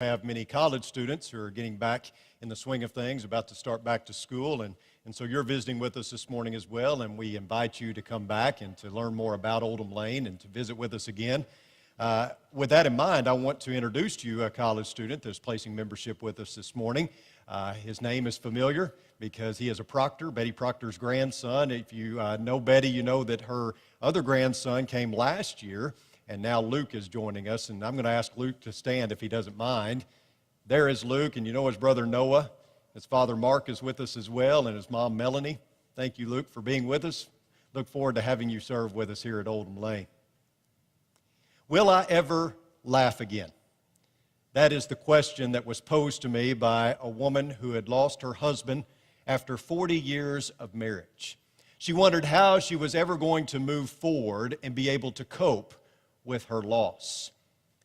Have many college students who are getting back in the swing of things, about to start back to school, and so you're visiting with us this morning as well, and we invite you to come back and to learn more about Oldham Lane and to visit with us again. With that in mind, I want to introduce to you a college student that's placing membership with us this morning. His name is familiar because he is a Proctor, Betty Proctor's grandson. If you know Betty, you know that her other grandson came last year, and now Luke is joining us, and I'm going to ask Luke to stand if he doesn't mind. There is Luke, and you know his brother Noah. His father Mark is with us as well, and his mom Melanie. Thank you, Luke, for being with us. Look forward to having you serve with us here at Oldham Lane. Will I ever laugh again? That is the question that was posed to me by a woman who had lost her husband after 40 years of marriage. She wondered how she was ever going to move forward and be able to cope with her loss.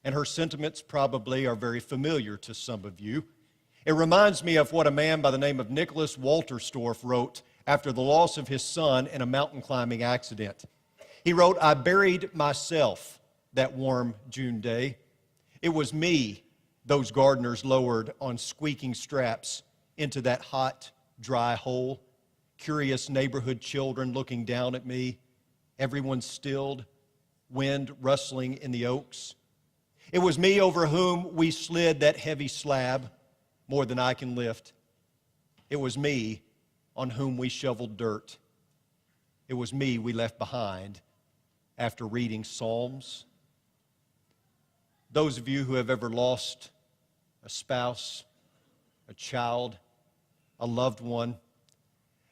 And her sentiments probably are very familiar to some of you. It reminds me of what a man by the name of Nicholas Walterstorff wrote after the loss of his son in a mountain climbing accident. He wrote, "I buried myself that warm June day. It was me those gardeners lowered on squeaking straps into that hot, dry hole. Curious neighborhood children looking down at me. Everyone stilled, wind rustling in the oaks. It was me over whom we slid that heavy slab, more than I can lift. It was me on whom we shoveled dirt. It was me we left behind after reading Psalms." Those of you who have ever lost a spouse, a child, a loved one,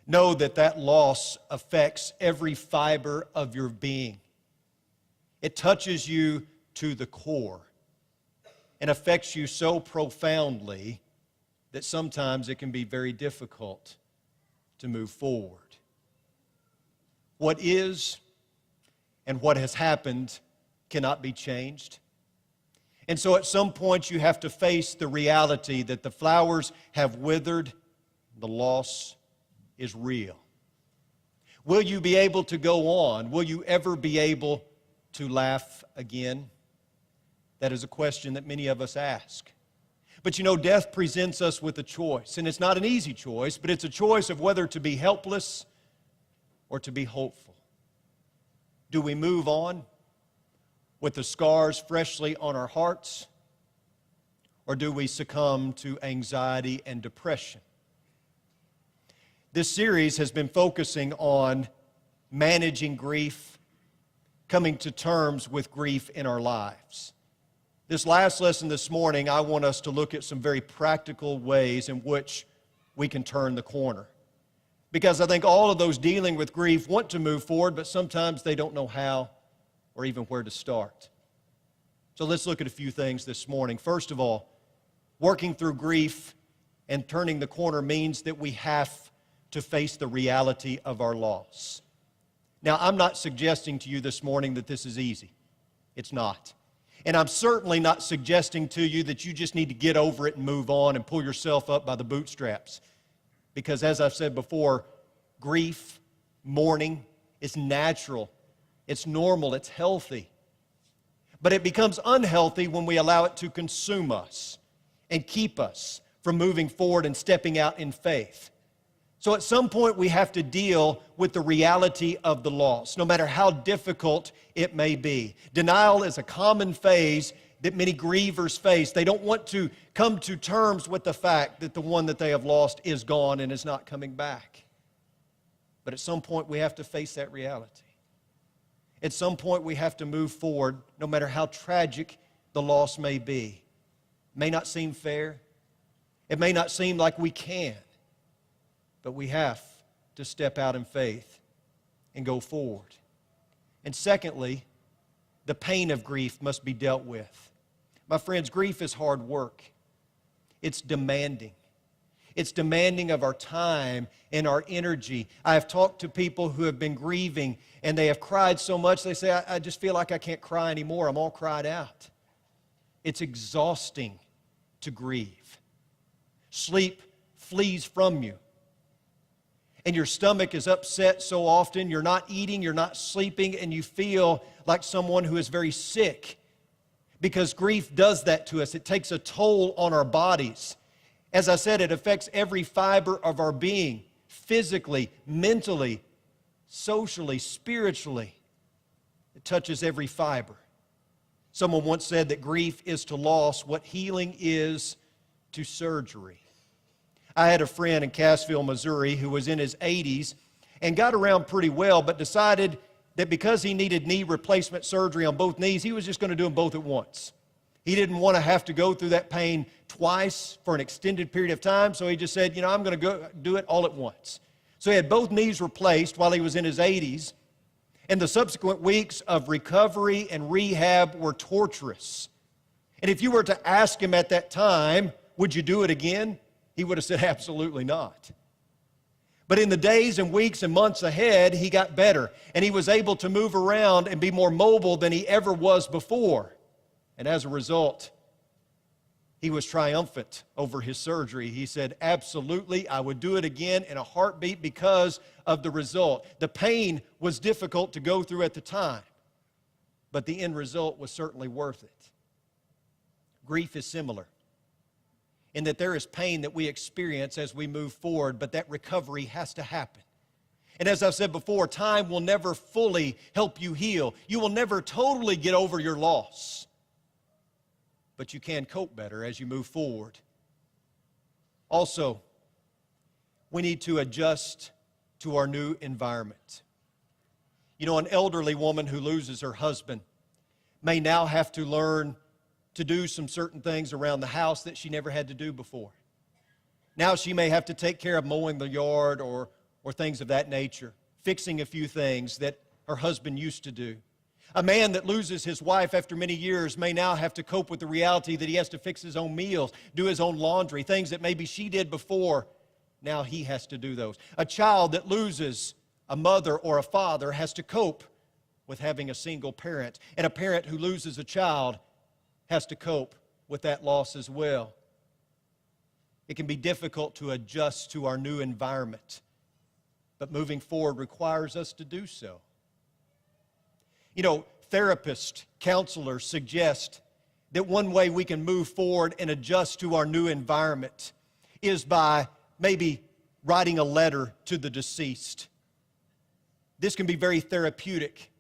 know that that loss affects every fiber of your being. It touches you to the core and affects you so profoundly that sometimes it can be very difficult to move forward. What is and what has happened cannot be changed. And so at some point you have to face the reality that the flowers have withered, the loss is real. Will you be able to go on? Will you ever be able to laugh again? That is a question that many of us ask. But you know, death presents us with a choice, and it's not an easy choice, but it's a choice of whether to be helpless or to be hopeful. Do we move on with the scars freshly on our hearts, or do we succumb to anxiety and depression? This series has been focusing on managing grief, coming to terms with grief in our lives. This last lesson this morning, I want us to look at some very practical ways in which we can turn the corner. Because I think all of those dealing with grief want to move forward, but sometimes they don't know how or even where to start. So let's look at a few things this morning. First of all, working through grief and turning the corner means that we have to face the reality of our loss. Now, I'm not suggesting to you this morning that this is easy. It's not. And I'm certainly not suggesting to you that you just need to get over it and move on and pull yourself up by the bootstraps. Because as I've said before, grief, mourning, is natural. It's normal. It's healthy. But it becomes unhealthy when we allow it to consume us and keep us from moving forward and stepping out in faith. So at some point we have to deal with the reality of the loss, no matter how difficult it may be. Denial is a common phase that many grievers face. They don't want to come to terms with the fact that the one that they have lost is gone and is not coming back. But at some point we have to face that reality. At some point we have to move forward, no matter how tragic the loss may be. It may not seem fair. It may not seem like we can. But we have to step out in faith and go forward. And secondly, the pain of grief must be dealt with. My friends, grief is hard work. It's demanding. It's demanding of our time and our energy. I have talked to people who have been grieving and they have cried so much they say, I just feel like I can't cry anymore. I'm all cried out. It's exhausting to grieve. Sleep flees from you. And your stomach is upset so often, you're not eating, you're not sleeping, and you feel like someone who is very sick because grief does that to us. It takes a toll on our bodies. As I said, it affects every fiber of our being, physically, mentally, socially, spiritually. It touches every fiber. Someone once said that grief is to loss what healing is to surgery. I had a friend in Cassville, Missouri, who was in his 80s and got around pretty well, but decided that because he needed knee replacement surgery on both knees, he was just going to do them both at once. He didn't want to have to go through that pain twice for an extended period of time, so he just said, I'm going to go do it all at once. So he had both knees replaced while he was in his 80s, and the subsequent weeks of recovery and rehab were torturous. And if you were to ask him at that time, would you do it again? He would have said, absolutely not. But in the days and weeks and months ahead, he got better, and he was able to move around and be more mobile than he ever was before. And as a result, he was triumphant over his surgery. He said, absolutely, I would do it again in a heartbeat because of the result. The pain was difficult to go through at the time, but the end result was certainly worth it. Grief is similar in that there is pain that we experience as we move forward, but that recovery has to happen. And as I've said before, time will never fully help you heal. You will never totally get over your loss, but you can cope better as you move forward. Also, we need to adjust to our new environment. An elderly woman who loses her husband may now have to learn to do some certain things around the house that she never had to do before. Now she may have to take care of mowing the yard or things of that nature, fixing a few things that her husband used to do. A man that loses his wife after many years may now have to cope with the reality that he has to fix his own meals, do his own laundry, things that maybe she did before. Now he has to do those. A child that loses a mother or a father has to cope with having a single parent. And a parent who loses a child has to cope with that loss as well. It can be difficult to adjust to our new environment, but moving forward requires us to do so. Therapists, counselors suggest that one way we can move forward and adjust to our new environment is by maybe writing a letter to the deceased. This can be very therapeutic.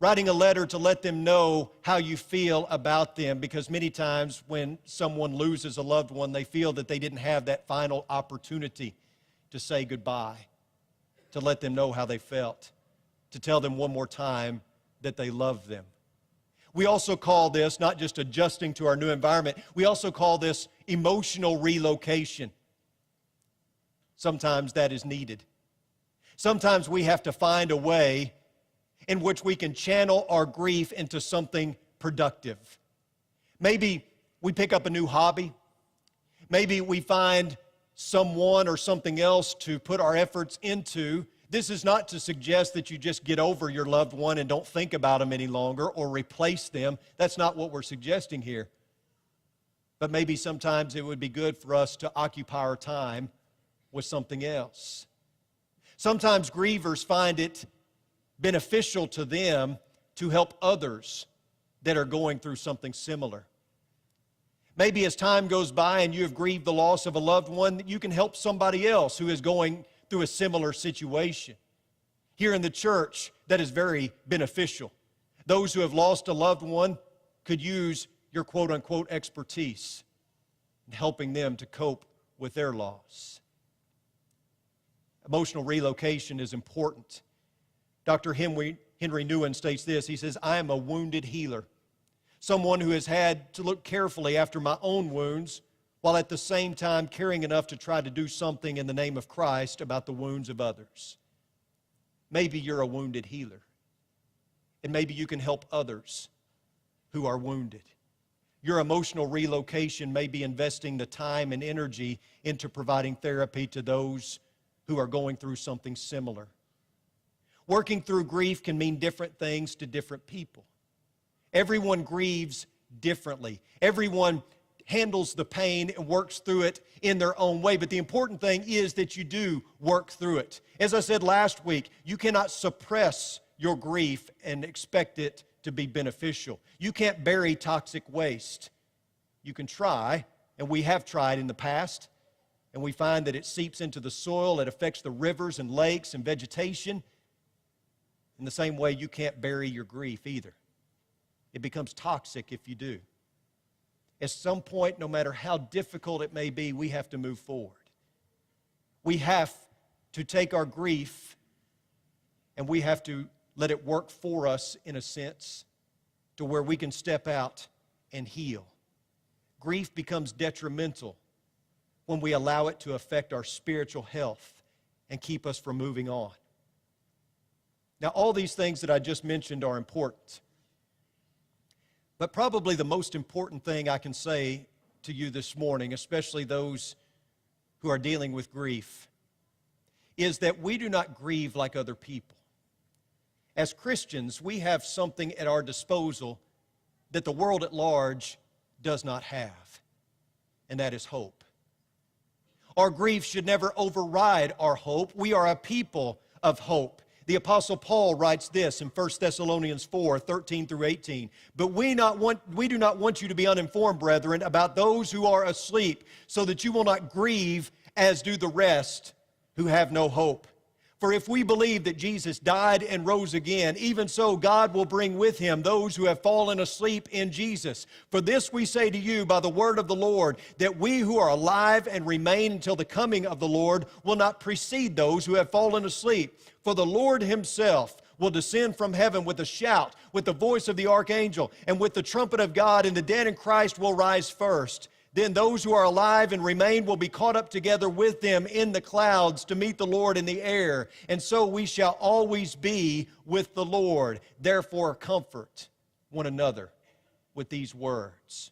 Writing a letter to let them know how you feel about them, because many times when someone loses a loved one, they feel that they didn't have that final opportunity to say goodbye, to let them know how they felt, to tell them one more time that they love them. We also call this not just adjusting to our new environment, we also call this emotional relocation. Sometimes that is needed. Sometimes we have to find a way in which we can channel our grief into something productive. Maybe we pick up a new hobby. Maybe we find someone or something else to put our efforts into. This is not to suggest that you just get over your loved one and don't think about them any longer or replace them. That's not what we're suggesting here. But maybe sometimes it would be good for us to occupy our time with something else. Sometimes grievers find it beneficial to them to help others that are going through something similar. Maybe as time goes by and you have grieved the loss of a loved one, you can help somebody else who is going through a similar situation. Here in the church, that is very beneficial. Those who have lost a loved one could use your quote-unquote expertise in helping them to cope with their loss. Emotional relocation is important. Dr. Henry Newen states this. He says, I am a wounded healer, someone who has had to look carefully after my own wounds while at the same time caring enough to try to do something in the name of Christ about the wounds of others. Maybe you're a wounded healer, and maybe you can help others who are wounded. Your emotional relocation may be investing the time and energy into providing therapy to those who are going through something similar. Working through grief can mean different things to different people. Everyone grieves differently. Everyone handles the pain and works through it in their own way. But the important thing is that you do work through it. As I said last week, you cannot suppress your grief and expect it to be beneficial. You can't bury toxic waste. You can try, and we have tried in the past, and we find that it seeps into the soil, it affects the rivers and lakes and vegetation. In the same way, you can't bury your grief either. It becomes toxic if you do. At some point, no matter how difficult it may be, we have to move forward. We have to take our grief and we have to let it work for us in a sense to where we can step out and heal. Grief becomes detrimental when we allow it to affect our spiritual health and keep us from moving on. Now, all these things that I just mentioned are important. But probably the most important thing I can say to you this morning, especially those who are dealing with grief, is that we do not grieve like other people. As Christians, we have something at our disposal that the world at large does not have, and that is hope. Our grief should never override our hope. We are a people of hope. The Apostle Paul writes this in 1 Thessalonians 4, 13 through 18. But we do not want you to be uninformed, brethren, about those who are asleep, so that you will not grieve as do the rest who have no hope. For if we believe that Jesus died and rose again, even so God will bring with him those who have fallen asleep in Jesus. For this we say to you by the word of the Lord, that we who are alive and remain until the coming of the Lord will not precede those who have fallen asleep. For the Lord himself will descend from heaven with a shout, with the voice of the archangel, and with the trumpet of God, and the dead in Christ will rise first. Then those who are alive and remain will be caught up together with them in the clouds to meet the Lord in the air. And so we shall always be with the Lord. Therefore, comfort one another with these words.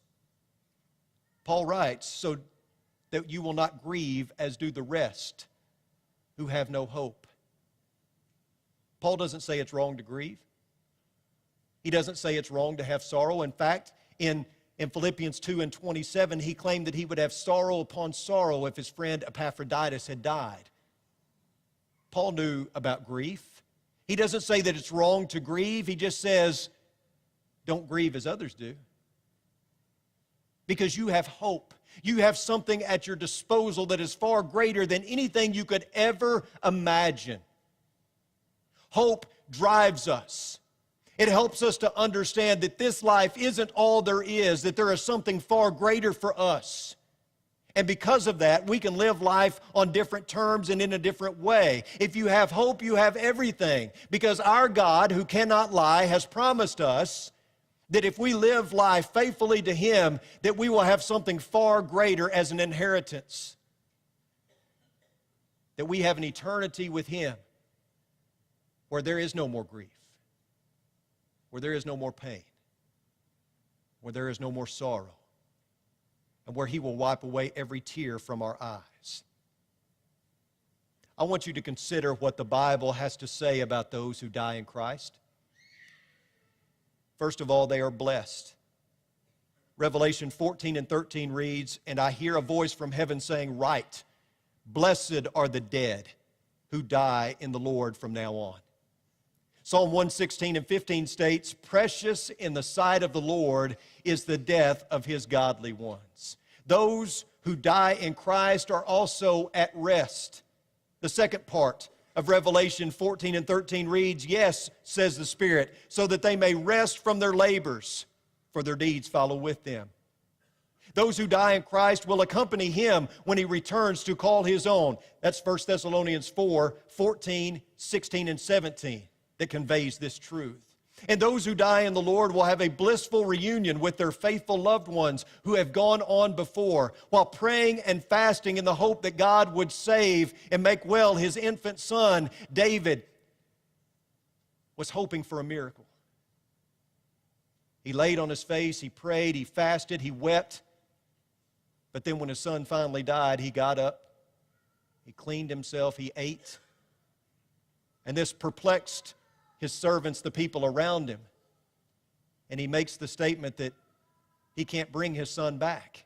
Paul writes, so that you will not grieve as do the rest who have no hope. Paul doesn't say it's wrong to grieve. He doesn't say it's wrong to have sorrow. In fact, in Philippians 2 and 27, he claimed that he would have sorrow upon sorrow if his friend Epaphroditus had died. Paul knew about grief. He doesn't say that it's wrong to grieve. He just says, don't grieve as others do. Because you have hope. You have something at your disposal that is far greater than anything you could ever imagine. Hope drives us. It helps us to understand that this life isn't all there is, that there is something far greater for us. And because of that, we can live life on different terms and in a different way. If you have hope, you have everything. Because our God, who cannot lie, has promised us that if we live life faithfully to him, that we will have something far greater as an inheritance. That we have an eternity with him where there is no more grief, where there is no more pain, where there is no more sorrow, and where he will wipe away every tear from our eyes. I want you to consider what the Bible has to say about those who die in Christ. First of all, they are blessed. Revelation 14 and 13 reads, and I hear a voice from heaven saying, write, blessed are the dead who die in the Lord from now on. Psalm 116 and 15 states, precious in the sight of the Lord is the death of his godly ones. Those who die in Christ are also at rest. The second part of Revelation 14 and 13 reads, yes, says the Spirit, so that they may rest from their labors, for their deeds follow with them. Those who die in Christ will accompany him when he returns to call his own. That's 1 Thessalonians 4, 14, 16, and 17. That conveys this truth. And those who die in the Lord will have a blissful reunion with their faithful loved ones who have gone on before, while praying and fasting in the hope that God would save and make well his infant son. David was hoping for a miracle. He laid on his face, he prayed, he fasted, he wept. But then when his son finally died, he got up, he cleaned himself, he ate. And this perplexed his servants, the people around him. And he makes the statement that he can't bring his son back,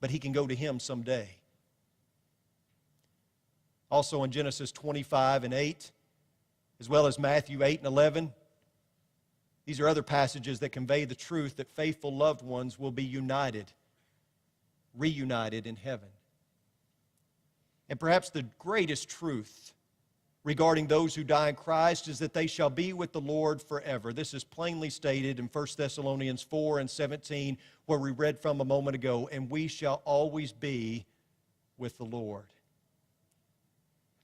but he can go to him someday. Also in Genesis 25 and 8, as well as Matthew 8 and 11, These are other passages that convey the truth that faithful loved ones will be reunited in heaven. And perhaps the greatest truth regarding those who die in Christ is that they shall be with the Lord forever. This is plainly stated in 1 Thessalonians 4 and 17, where we read from a moment ago, and we shall always be with the Lord.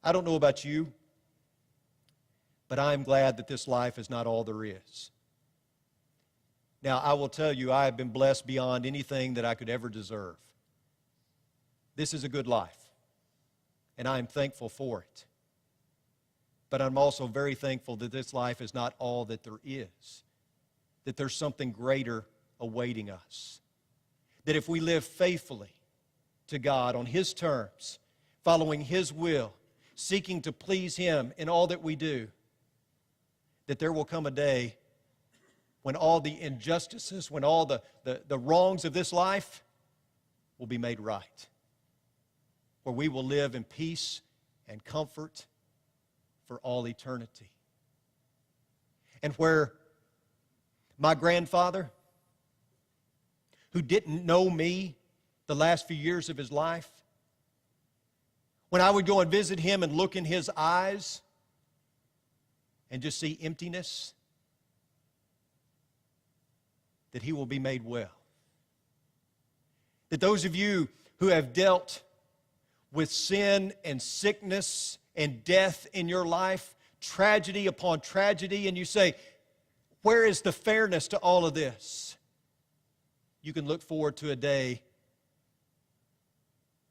I don't know about you, but I am glad that this life is not all there is. Now, I will tell you, I have been blessed beyond anything that I could ever deserve. This is a good life, and I am thankful for it. But I'm also very thankful that this life is not all that there is, that there's something greater awaiting us. That if we live faithfully to God on His terms, following His will, seeking to please Him in all that we do, that there will come a day when all the injustices, when all the wrongs of this life will be made right, where we will live in peace and comfort for all eternity. And where my grandfather, who didn't know me the last few years of his life, when I would go and visit him and look in his eyes and just see emptiness, that he will be made well. That those of you who have dealt with sin and sickness and death in your life, tragedy upon tragedy, and you say, where is the fairness to all of this? You can look forward to a day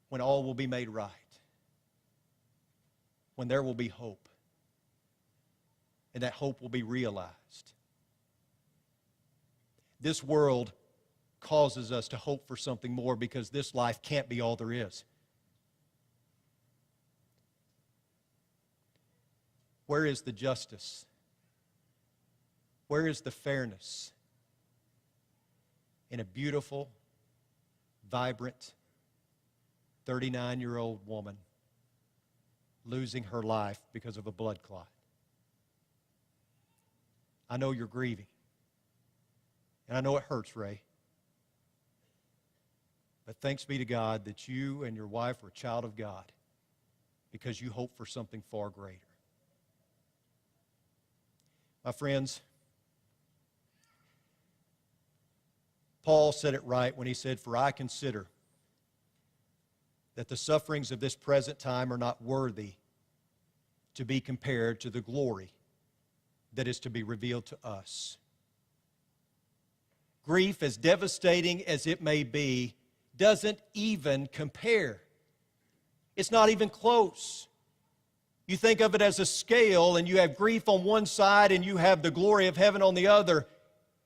when all will be made right, when there will be hope, and that hope will be realized. This world causes us to hope for something more because this life can't be all there is. Where is the justice? Where is the fairness in a beautiful, vibrant, 39-year-old woman losing her life because of a blood clot? I know you're grieving. And I know it hurts, Ray. But thanks be to God that you and your wife are a child of God because you hope for something far greater. My friends, Paul said it right when he said, "For I consider that the sufferings of this present time are not worthy to be compared to the glory that is to be revealed to us." Grief, as devastating as it may be, doesn't even compare. It's not even close. You think of it as a scale, and you have grief on one side and you have the glory of heaven on the other.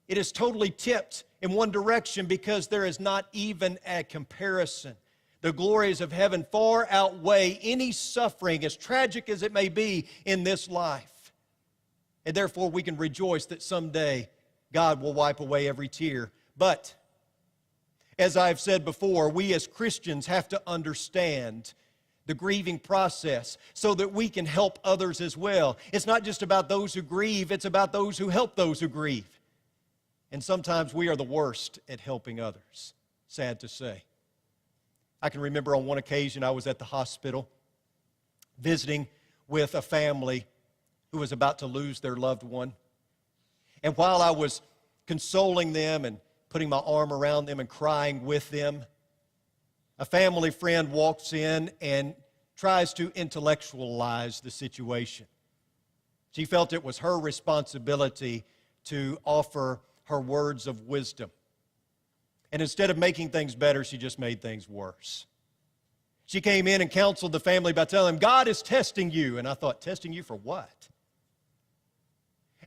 It is totally tipped in one direction because there is not even a comparison. The glories of heaven far outweigh any suffering, as tragic as it may be in this life. And therefore we can rejoice that someday God will wipe away every tear. But, as I've said before, we as Christians have to understand the grieving process so that we can help others as well. It's not just about those who grieve, it's about those who help those who grieve. And sometimes we are the worst at helping others, sad to say. I can remember on one occasion I was at the hospital visiting with a family who was about to lose their loved one. And while I was consoling them and putting my arm around them and crying with them, a family friend walks in and tries to intellectualize the situation. She felt it was her responsibility to offer her words of wisdom. And instead of making things better, she just made things worse. She came in and counseled the family by telling them, "God is testing you." And I thought, testing you for what?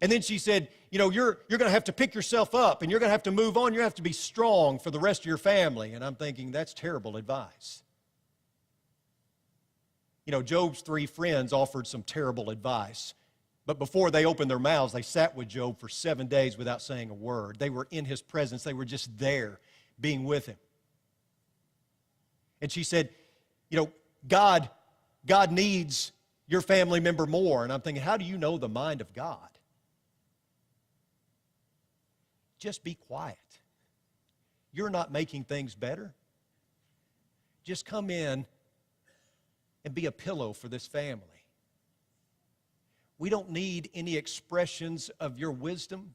And then she said, you're going to have to pick yourself up and you're going to have to move on. You're going to have to be strong for the rest of your family. And I'm thinking, that's terrible advice. Job's 3 friends offered some terrible advice. But before they opened their mouths, they sat with Job for 7 days without saying a word. They were in his presence. They were just there, being with him. And she said, God needs your family member more. And I'm thinking, how do you know the mind of God? just be quiet. You're not making things better. Just come in and be a pillow for this family. We don't need any expressions of your wisdom.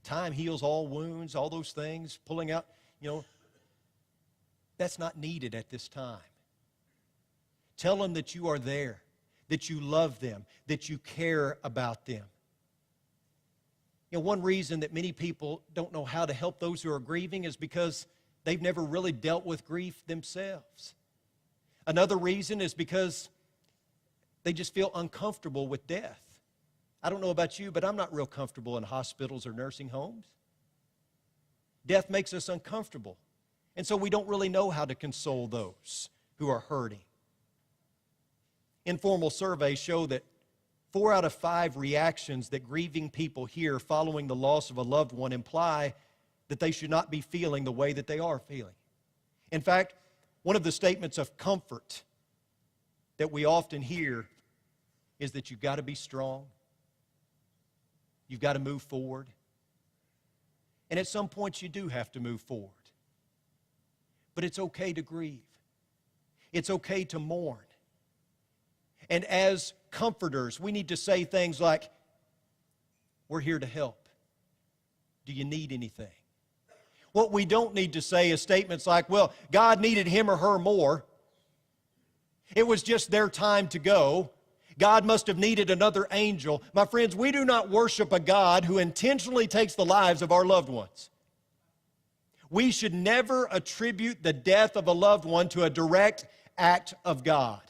Time heals all wounds, all those things, pulling out, that's not needed at this time. Tell them that you are there, that you love them, that you care about them. One reason that many people don't know how to help those who are grieving is because they've never really dealt with grief themselves. Another reason is because they just feel uncomfortable with death. I don't know about you, but I'm not real comfortable in hospitals or nursing homes. Death makes us uncomfortable. And so we don't really know how to console those who are hurting. Informal surveys show that 4 out of 5 reactions that grieving people hear following the loss of a loved one imply that they should not be feeling the way that they are feeling. In fact, one of the statements of comfort that we often hear is that you've got to be strong. You've got to move forward. And at some point you do have to move forward. But it's okay to grieve. It's okay to mourn. And as comforters, we need to say things like, we're here to help. Do you need anything? What we don't need to say is statements like, well, God needed him or her more. It was just their time to go. God must have needed another angel. My friends, we do not worship a God who intentionally takes the lives of our loved ones. We should never attribute the death of a loved one to a direct act of God.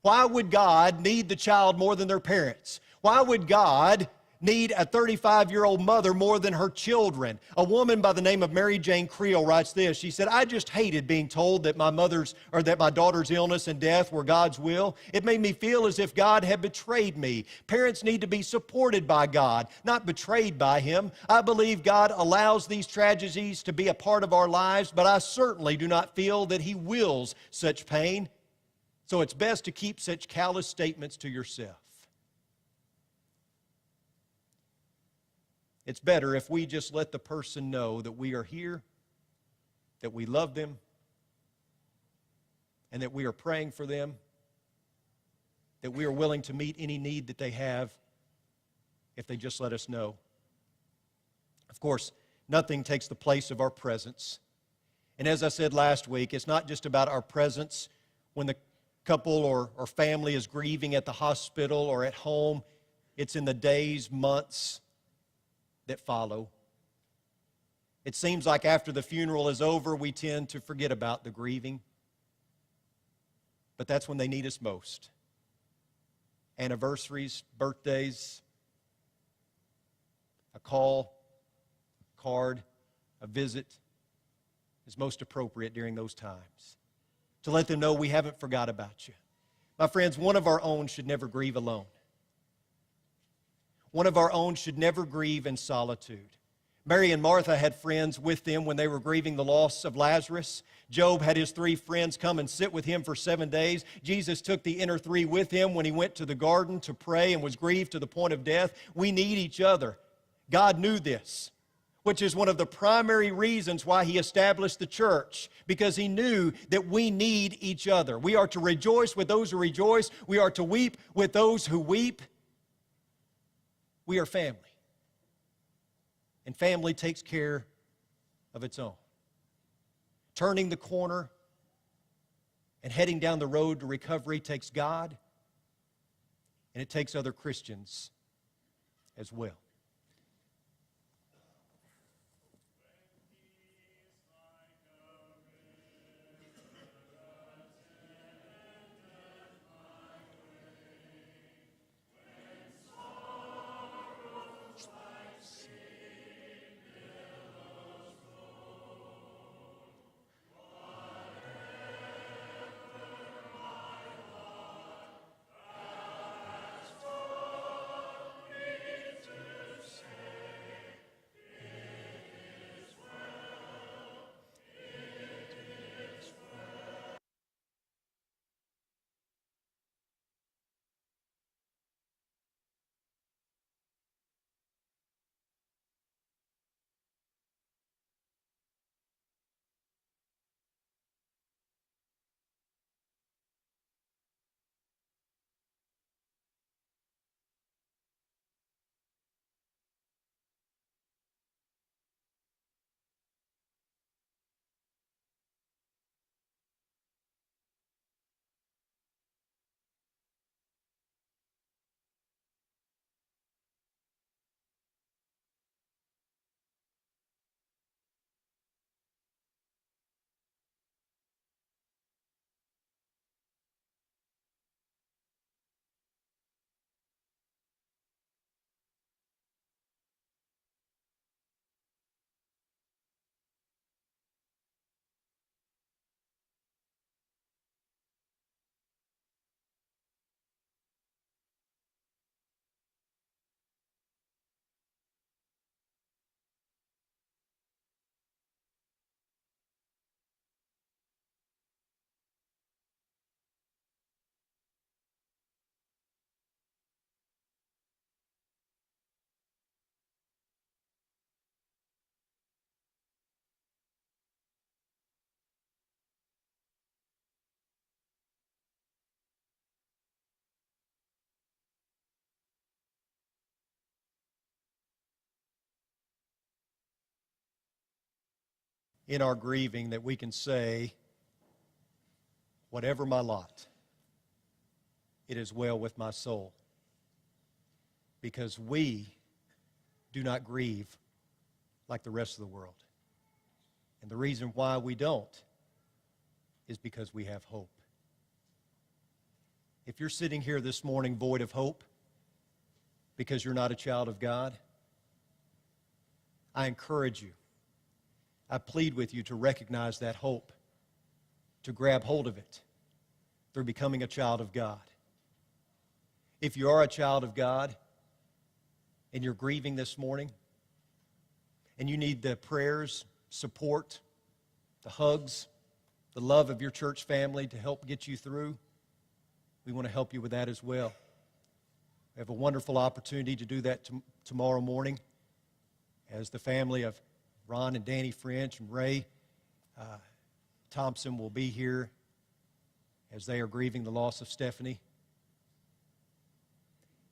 Why would God need the child more than their parents? Why would God need a 35-year-old mother more than her children? A woman by the name of Mary Jane Creel writes this. She said, I just hated being told that my daughter's illness and death were God's will. It made me feel as if God had betrayed me. Parents need to be supported by God, not betrayed by him. I believe God allows these tragedies to be a part of our lives, but I certainly do not feel that he wills such pain. So it's best to keep such callous statements to yourself. It's better if we just let the person know that we are here, that we love them, and that we are praying for them, that we are willing to meet any need that they have if they just let us know. Of course, nothing takes the place of our presence. And as I said last week, it's not just about our presence when the couple or family is grieving at the hospital or at home. It's in the days, months that follow. It seems like after the funeral is over, we tend to forget about the grieving. But that's when they need us most. Anniversaries, birthdays, a call, a card, a visit is most appropriate during those times. To let them know we haven't forgot about you. My friends, one of our own should never grieve alone. One of our own should never grieve in solitude. Mary and Martha had friends with them when they were grieving the loss of Lazarus. Job had his 3 friends come and sit with him for 7 days. Jesus took the inner 3 with him when he went to the garden to pray and was grieved to the point of death. We need each other. God knew this, which is one of the primary reasons why he established the church, because he knew that we need each other. We are to rejoice with those who rejoice. We are to weep with those who weep. We are family. And family takes care of its own. Turning the corner and heading down the road to recovery takes God, and it takes other Christians as well. in our grieving that we can say, whatever my lot, it is well with my soul. Because we do not grieve like the rest of the world. And the reason why we don't is because we have hope. If you're sitting here this morning void of hope because you're not a child of God, I encourage you, I plead with you to recognize that hope, to grab hold of it through becoming a child of God. If you are a child of God and you're grieving this morning and you need the prayers, support, the hugs, the love of your church family to help get you through, we want to help you with that as well. We have a wonderful opportunity to do that tomorrow morning as the family of Ron and Danny French and Ray Thompson will be here as they are grieving the loss of Stephanie.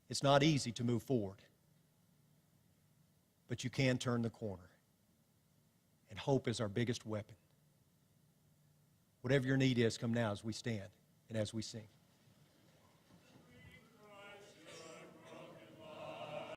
It's not easy to move forward, but you can turn the corner. And hope is our biggest weapon. Whatever your need is, come now as we stand and as we sing.